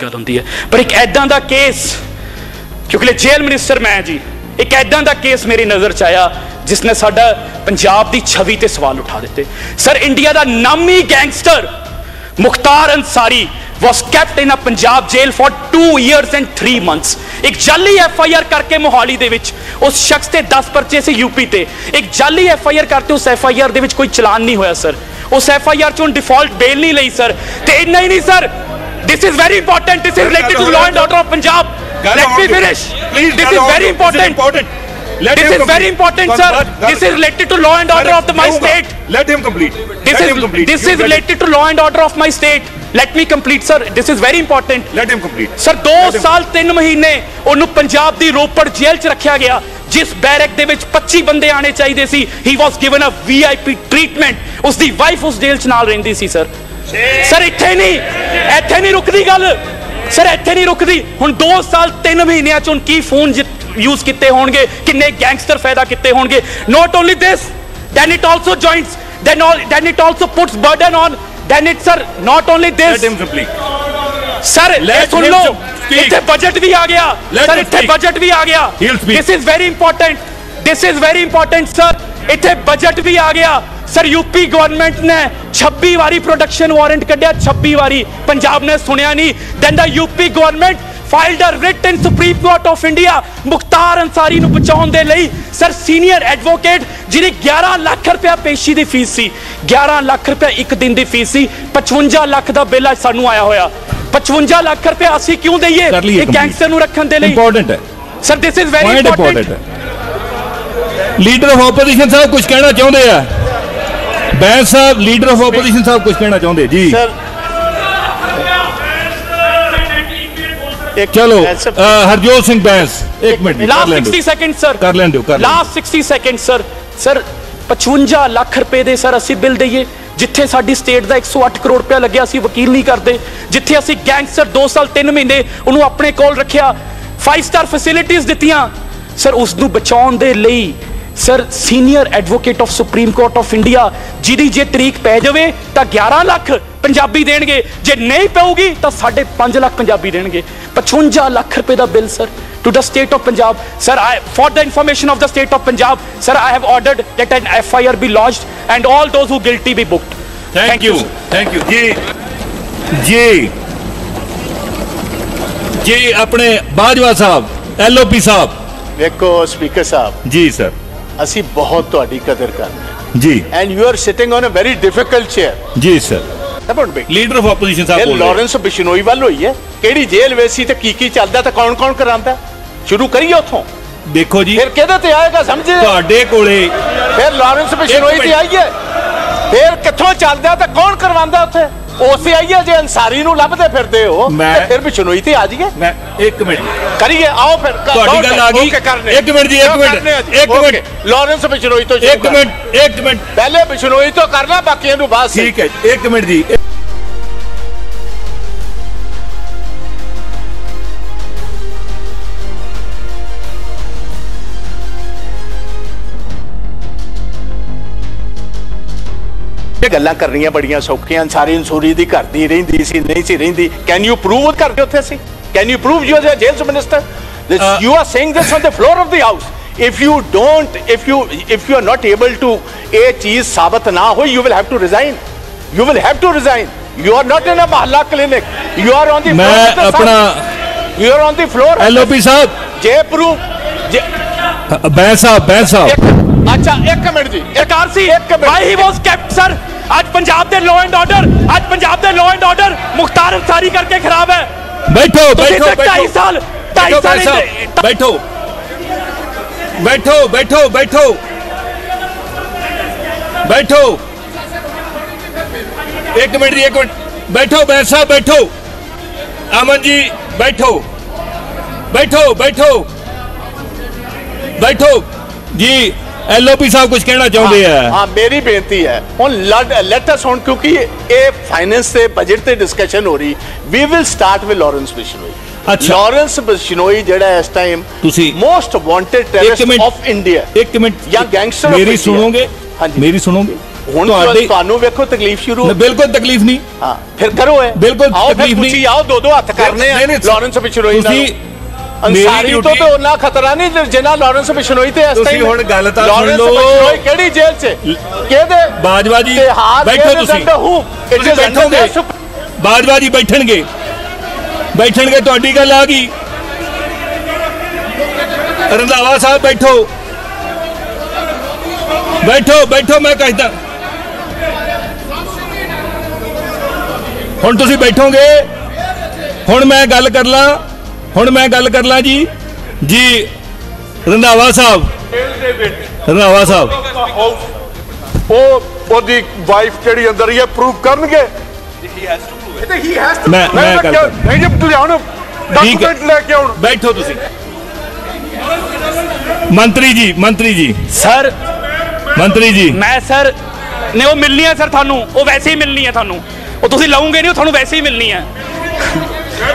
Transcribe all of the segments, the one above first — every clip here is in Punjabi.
गल होंदी है। पर एक ऐदां दा केस, क्योंकि जेल मिनिस्टर मैं जी, एक ऐदां दा केस मेरी नज़र च आया जिसने साडा पंजाब की छवि ते सवाल उठा दिते। सर, इंडिया का नामी gangster Mukhtar Ansari was kept in a Punjab jail for 2 years and 3 months। एक जाली FIR करके मोहाली दे विच उस शख्स ते 10 परचे से यूपी ते एक जाली FIR करते उस FIR दे विच कोई चलान नहीं होया सर। उस FIR चों डिफॉल्ट बेल नहीं लई सर। ते इन्ना ही नहीं sir, this is very important, this is related to law and order of Punjab। Let me finish, this is very important, this is very important sir, this is related to law and order of my state। Let him complete, this is related to law and order of my state। Let me complete sir, this is very important। Let him complete sir। 2 साल 3 महीने ਉਹਨੂੰ ਪੰਜਾਬ ਦੀ ਰੋਪੜ ਜੇਲ੍ਹ 'ਚ ਰੱਖਿਆ ਗਿਆ, ਜਿਸ ਬੈਰਕ ਦੇ ਵਿੱਚ 25 ਬੰਦੇ ਆਣੇ ਚਾਹੀਦੇ ਸੀ। he was given a VIP treatment। ਉਸ ਦੀ ਵਾਈਫ ਉਸ ਜੇਲ੍ਹ 'ਚ ਨਾਲ ਰਹਿੰਦੀ ਸੀ ਸਰ। ਸਰ ਇੱਥੇ ਨਹੀਂ ਰੁਕਦੀ ਗੱਲ ਸਰ, ਇੱਥੇ ਨਹੀਂ ਰੁਕਦੀ। ਹੁਣ 2 ਸਾਲ 3 ਮਹੀਨਿਆਂ 'ਚ ਹੁਣ ਕੀ ਫੋਨ यूज किते होंगे, किन्ने गैंगस्टर पैदा किते होंगे। Not only this, then it also joins, then it also puts burden on, then it sir, not only this। Let him complete sir, सुन लो, इत्थे बजट भी आ गया सर, इत्थे बजट भी आ गया। This is very important, this is very important sir, इत्थे बजट भी आ गया सर। यूपी गवर्नमेंट ने 26 वारी प्रोडक्शन वारंट कढ़िया, 26 वारी, पंजाब ने सुनिया नहीं। Then the UP government filed a writ in Supreme Court of India Mukhtar Ansari ਨੂੰ ਬਚਾਉਣ ਦੇ ਲਈ ਸਰ। ਸੀਨੀਅਰ ਐਡਵੋਕੇਟ ਜਿਹਦੀ 11 ਲੱਖ ਰੁਪਇਆ ਪੇਸ਼ੀ ਦੀ ਫੀਸ ਸੀ, 11 ਲੱਖ ਰੁਪਇਆ ਇੱਕ ਦਿਨ ਦੀ ਫੀਸ ਸੀ, 55 ਲੱਖ ਦਾ ਬਿੱਲ ਅੱਜ ਸਾਨੂੰ ਆਇਆ ਹੋਇਆ। 55 ਲੱਖ ਰੁਪਇਆ ਅਸੀਂ ਕਿਉਂ ਦਈਏ ਇੱਕ ਗੈਂਗਸਟਰ ਨੂੰ ਰੱਖਣ ਦੇ ਲਈ? ਇੰਪੋਰਟੈਂਟ ਹੈ sir, this is very important. Leader of opposition ਸਾਹਿਬ ਕੁਝ ਕਹਿਣਾ ਚਾਹੁੰਦੇ ਆ? ਬੈਂਸ ਸਾਹਿਬ, ਲੀਡਰ ਆਫ ਆਪੋਜੀਸ਼ਨ ਸਾਹਿਬ ਕੁਝ ਕਹਿਣਾ ਚਾਹੁੰਦੇ ਜੀ? ਸਰ चलो हरजोत सिंह बैंस, एक मिनट, लास्ट 60 सेकंड सर, कर लें दो, last 60 second sir. Sir 55 lakh ਰੁਪਏ ਦੇ ਸਰ ਅਸੀਂ ਬਿੱਲ ਦਈਏ, ਜਿੱਥੇ ਸਾਡੀ ਸਟੇਟ ਦਾ 108 ਕਰੋੜ ਰੁਪਇਆ ਲੱਗਿਆ, ਅਸੀਂ ਵਕੀਲ ਨਹੀਂ ਕਰਦੇ। ਜਿੱਥੇ ਅਸੀਂ ਗੈਂਗਸਟਰ 2 ਸਾਲ 3 ਮਹੀਨੇ ਉਹਨੂੰ ਆਪਣੇ ਕੋਲ ਰੱਖਿਆ, 5 ਸਟਾਰ ਫੈਸਿਲਿਟੀਆਂ ਦਿੱਤੀਆਂ ਸਰ, ਉਸ ਨੂੰ ਬਚਾਉਣ ਦੇ ਲਈ sir senior advocate of supreme court of India, ਜਿਹਦੀ ਜੇ ਤਰੀਕ ਪੈ ਜਾਵੇ ਤਾਂ 11 ਲੱਖ ਪੰਜਾਬੀ ਦੇਣਗੇ, ਜੇ ਨਹੀਂ ਪਊਗੀ ਤਾਂ 5.5 ਲੱਖ ਪੰਜਾਬੀ ਦੇਣਗੇ। 55 ਲੱਖ ਰੁਪਏ ਦਾ bill sir to the state of Punjab sir। For the information of the state of Punjab sir, I have ordered that an FIR be lodged and all those who guilty be booked। thank you जी अपने बाजवा साहब, LOP साहब। देखो स्पीकर साहब जी सर, ਅਸੀਂ ਬਹੁਤ ਤੁਹਾਡੀ ਕਦਰ ਕਰਦੇ जी, and you are sitting on a very difficult chair। जी सर। ਲੀਡਰ ਆਫ ਆਪੋਜੀਸ਼ਨ ਸਾਹਿਬ ਬੋਲ ਰਹੇ। ਲਾਰੈਂਸ ਬਿਸ਼ਨੋਈ ਵੱਲ ਹੋਈ ਹੈ, ਕਿਹੜੀ ਜੇਲ੍ਹ ਵੇਸੀ ਤੇ ਕੀ ਚੱਲਦਾ ਤੇ ਕੌਣ ਕਰਾਂਦਾ? ਸ਼ੁਰੂ ਕਰੀਏ ਉੱਥੋਂ। ਦੇਖੋ ਜੀ, ਫਿਰ ਕਿਹਦੇ ਤੇ ਆਏਗਾ ਸਮਝੇ? ਤੁਹਾਡੇ ਕੋਲੇ ਫਿਰ ਲਾਰੈਂਸ ਬਿਸ਼ਨੋਈ ਤੇ ਆਈਏ, ਫਿਰ ਕਿੱਥੋਂ ਚੱਲਦਾ ਤੇ ਕੌਣ ਕਰਵਾਉਂਦਾ ਉੱਥੇ? ਉਸੇ ਆਈਏ ਜੇ ਅੰਸਾਰੀ ਨੂੰ ਲੱਭਦੇ ਫਿਰਦੇ ਹੋ ਤੇ ਫਿਰ ਬਿਸ਼ਨੋਈ ਤੇ ਆ ਜਾਈਏ। ਮੈਂ 1 ਮਿੰਟ ਕਰੀਏ, ਆਓ ਫਿਰ ਤੁਹਾਡੀ ਗੱਲ ਆ ਗਈ। 1 ਮਿੰਟ ਜੀ, 1 ਮਿੰਟ ਲਾਰੈਂਸ ਬਿਸ਼ਨੋਈ ਤੋਂ 1 ਮਿੰਟ ਪਹਿਲੇ ਬਿਸ਼ਨੋਈ ਤੋਂ ਕਰਨਾ, ਬਾਕੀਆਂ ਨੂੰ ਬਾਅਦ। ਠੀਕ ਹੈ, 1 ਮਿੰਟ ਜੀ। ਗੱਲਾਂ ਕਰਨੀਆਂ ਬੜੀਆਂ ਸੌਖੀਆਂ। ਅੰਸਾਰੀ ਅੰਸੂਰੀ ਦੀ ਘਰ ਦੀ ਰਹਿੰਦੀ ਸੀ, ਨਹੀਂ ਸੀ ਰਹਿੰਦੀ? ਕੈਨ ਯੂ ਪ੍ਰੂਵ ਕਰਦੇ ਉੱਥੇ ਸੀ? Can you prove you are jail minister? You are saying this on the floor of the house. if you are not able to ਇਹ ਚੀਜ਼ ਸਾਬਤ ਨਾ ਹੋਈ, you will have to resign, you will have to resign। you are not in a mahalla clinic, you are on the floor। मैं अपना you are on the floor। LOP साहब, ਜੇ ਪ੍ਰੂਵ बैंस साहब। अच्छा 1 मिनट जी, ਸਰਕਾਰ ਸੀ why he was kept sir। ਅੱਜ ਪੰਜਾਬ ਦੇ law and order, ਅੱਜ ਪੰਜਾਬ ਦੇ law and order Mukhtar Ansari ਕਰਕੇ ਖਰਾਬ ਹੈ। बैठो 2.5 साल बैठो 1 मिनट जी, 1 मिनट बैठो। बैंस साहब बैठो, अमन जी बैठो जी। LOP साहब कुछ कहना चाहते हैं? हाँ, मेरी बेनती है ਹੁਣ ਲੈਟ ਅਸ ਹੁਣ, ਕਿਉਂਕਿ ਇਹ ਫਾਈਨੈਂਸ ਤੇ ਬਜਟ ਤੇ ਡਿਸਕਸ਼ਨ ਹੋ ਰਹੀ, we will start with Lawrence Bishnoi. Lawrence Bishnoi ਜਿਹੜਾ ਇਸ time most wanted terrorist of India. 1 minute, ਜਾਂ ਗੈਂਗਸਟਰ। मेरी सुनोगे? हाँ जी, मेरी सुनोगे? ਹੁਣ ਤੁਹਾਡੀ- ਤੁਹਾਨੂੰ ਵੇਖੋ ਤਕਲੀਫ ਸ਼ੁਰੂ ਹੋ ਬਿਲकुल तकलीफ नहीं ਹਾਂ ਫਿਰ ਕਰੋ ਇਹ ਬਿਲਕੁਲ ਆਓ ਫਿਰ ਤਕਲੀਫ ਨਹੀਂ। ਪੁੱਛੀ ਆਓ ਦੋ ਹੱਥ ਕਰਨੇ ਆ ਨਹੀਂ, ਨਹੀਂ, ਲਾਰੈਂਸ ਬਿਸ਼ਨੋਈ ਨਾਲ ਤੁਸੀਂ ਅੰਸਾਰੀ ਤੋਂ ਤੇ ਉਹਨਾਂ ਖਤਰਾ ਨਹੀਂ ਜਿੰਨਾ ਲਾਰੈਂਸ ਬਿਸ਼ਨੋਈ ਤੇ ਇਸ ਤੁਸੀਂ time ਹੁਣ ਗੱਲ ਤਾਂ ਸੁਣ ਲਾਰੈਂਸ ਲਓ। ਬਿਸ਼ਨੋਈ ਕਿਹੜੀ ਜੇਲ੍ਹ 'ਚ ਕਿਹਦੇ ਬਾਜਵਾ ਜੀ ਤੇ ਹਾथ ਬੈਠੋ ਕਿਹਦੇ ਤੁਸੀਂ ਦੰਦ ਹੂ ਤੁਸੀਂ ਬੈਠੋਗੇ ਬਾਜਵਾ ਜੀ ਬੈਠਣਗੇ ਤੁਹਾਡੀ ਗੱਲ ਆ ਗਈ ਰੰਧਾਵਾ ਸਾਹਿਬ ਬੈਠੋ ਮੈਂ ਕਹਿੰਦਾ ਹੁਣ ਤੁਸੀਂ ਬੈਠੋਗੇ ਹੁਣ ਮੈਂ ਗੱਲ ਕਰ ਲਾਂ ਜੀ ਰੰਧਾਵਾ ਸਾਹਿਬ ਉਹ ਉਹਦੀ ਵਾਈਫ ਜਿਹੜੀ ਅੰਦਰ ਹੀ ਹੈ ਪ੍ਰੂਵ ਕਰਨਗੇ ਮੈਂ ਗੱਲ ਕਰ- ਨਹੀਂ ਜੇ ਲਿਆਉਣ ਡਾਕੂਮੈਂਟ ਲੈ ਕੇ ਆਉਣ ਬੈਠੋ ਤੁਸੀਂ ਮੰਤਰੀ ਜੀ ਸਰ ਮੈਂ ਸਰ ਨੇ ਉਹ ਮਿਲਣੀ ਹੈ ਸਰ ਤੁਹਾਨੂੰ ਉਹ ਵੈਸੇ ਹੀ ਮਿਲਣੀ ਹੈ ਤੁਹਾਨੂੰ ਉਹ ਤੁਸੀਂ ਲਾਉਂਗੇ ਨਹੀਂ ਉਹ ਤੁਹਾਨੂੰ ਵੈਸੇ ਹੀ ਮਿਲਣੀ ਹੈ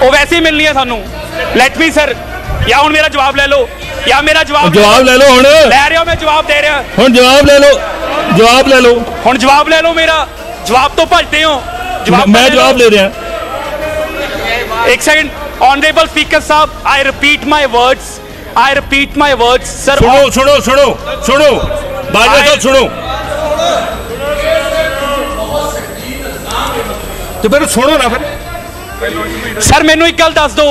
ਉਹ ਵੈਸੇ ਹੀ ਮਿਲਣੀ ਹੈ ਤੁਹਾਨੂੰ ਲੈਟ ਮੀ ਸਰ ਜਾਂ ਹੁਣ ਮੇਰਾ ਜਵਾਬ ਲੈ ਲਓ ਜਾਂ ਮੇਰਾ ਜਵਾਬ ਲੈ ਲਓ ਹੁਣ ਲੈ ਰਿਹਾ ਮੈਂ ਜਵਾਬ ਦੇ ਰਿਹਾ ਹੁਣ ਜਵਾਬ ਲੈ ਲਓ ਹੁਣ ਜਵਾਬ ਲੈ ਲਓ ਮੇਰਾ ਜਵਾਬ ਤੋਂ ਭੱਜਦੇ ਹੋ ਮੈਂ ਜਵਾਬ ਲੈ ਰਿਹਾ एक सेकंड ऑनरेबल स्पीकर साहब I repeat my words sir सुनो बाजवा साहब सुनो तो फिर सुनो ना फिर सर मैनू एक गल दस दो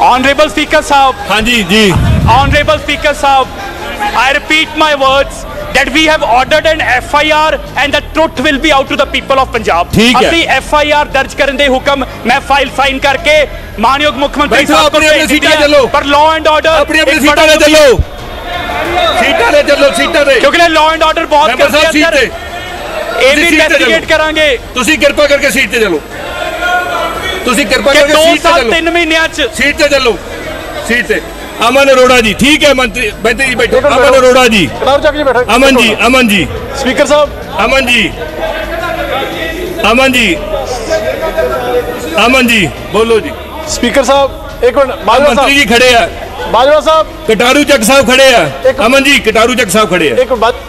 ऑनरेबल स्पीकर साहब हाँ जी ऑनरेबल स्पीकर साहब I repeat my words that we have ordered an FIR and the truth will be out to the people of Punjab. ठीक है। ਅਸੀਂ FIR ਦਰਜ ਕਰਨ ਦੇ ਹੁਕਮ ਮੈਂ ਫਾਈਲ ਸਾਈਨ ਕਰਕੇ ਮਾਨਯੋਗ ਮੁੱਖ ਮੰਤਰੀ ਬੈਠੋ, ਸਾਹਿਬ ਕੋਲ ਆਪਣੀ ਭੇਜ ਸੀਟਾਂ ਦਿੱਤੀ ਹੈ। ਚੱਲੋ। ਪਰ ਲਾਅ ਐਂਡ ਆਰਡਰ अपनी सीटा ले चलो सीटा ले ਕਿਉਂਕਿ ਲਾਅ ਐਂਡ ਆਰਡਰ ਬਹੁਤ ਮੈਂਬਰ ਕਰਦੇ ਸਾਹਿਬ ਆ ਸੀਟ ਸਰ ਤੇ ਇਹ ਵੀ ਤੁਸੀਂ ਸੀਟ ਤੇ ਇਨਵੈਸਟੀਗੇਟ ਚੱਲੋ। ਕਰਾਂਗੇ ਤੁਸੀਂ ਕਿਰਪਾ ਕਰਕੇ ਸੀਟ ਤੇ ਚਲੋ ਤੁਸੀਂ ਕਿਰਪਾ ਕਿ ਕਰਕੇ 2 ਸੀਟ ਤੇ ਸਾਲ ਚਲੋ 3 ਮਹੀਨਿਆਂ ਚ सीट पे चलो सीट पे अमन अरोड़ा जी ठीक है मंत्री जी बैठो अमन अरोड़ा जी ਕਟਾਰ ਚੱਕ ਜੀ ਬੈਠਾ अमन जी ਸਪੀਕਰ ਸਾਹਿਬ अमन जी बोलो जी ਸਪੀਕਰ ਸਾਹਿਬ ਇੱਕ ਮਿੰਟ ਬਾਜਵਾ मंत्री जी ਸਾਹਿਬ खड़े हैं ਬਾਜਵਾ ਸਾਹਿਬ कटारू चक साहब खड़े हैं अमन जी कटारू चक साहब खड़े हैं ਇੱਕ ਮਿੰਟ